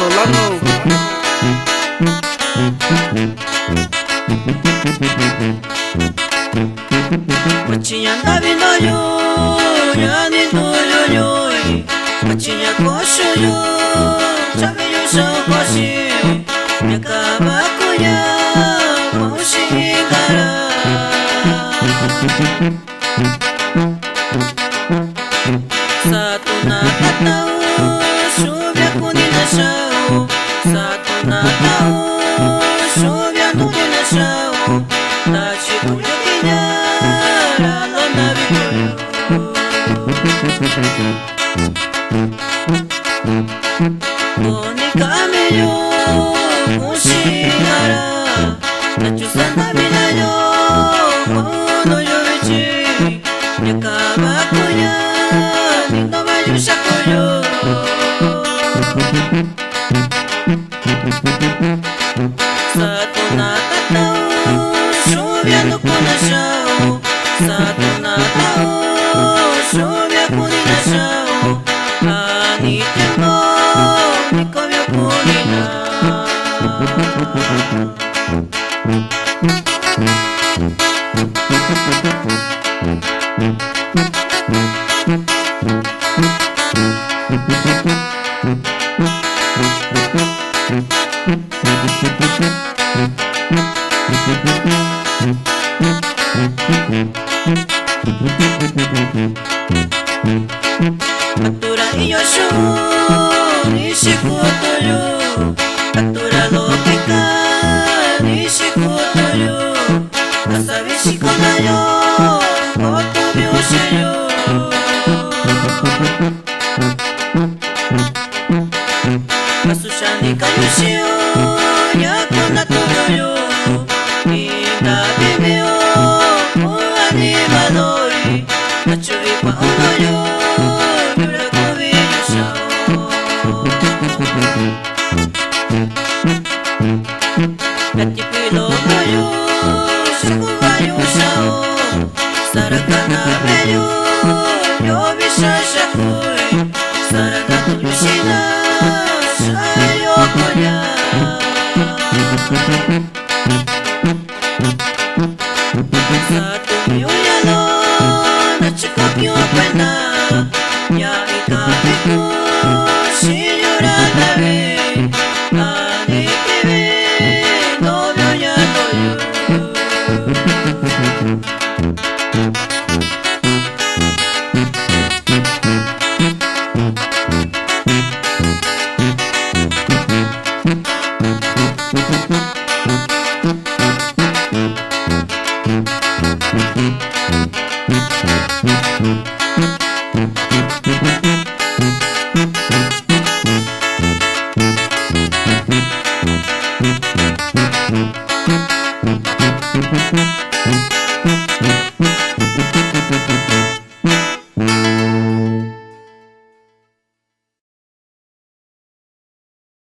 Solano. Machinya ndabino yo, yani no yo yo. Machinya kosho yo, chabe yo shokoshi. Nyakabako ya, moshigara. Satu nakatao, shubya kunina shao. Satu nakatao, shubya kunina shao. Tachi kuyokinya, ralo nabikoyo. Oni kameyo, mushigara. Nachusana minayo, mono yoichi. Nyakabako ya, nindo mayushako yo. Satu nakatao, shubya no kuna shao. Satu nakatao, shubya kunina shao. Ani tempo, nikobyo kunina. Atura iyo shu, nishikoto yo. Atura lopeka, nishikoto yo. Asabi shikona yo, koto byoshe yo. Asushani kayushi yo, yakona toyo yo. Inda bebe yo, muani badoi. Achuri pa uno yo, yurakobi yushao. Yatipilo yo, shikuba yushao. Sarakana meyo, yobisha shakui. Saragatu yushina, shayo koya. Satu miyuyano, nachikopyo pena. Ya ikabiku, shinyura nabi. Ani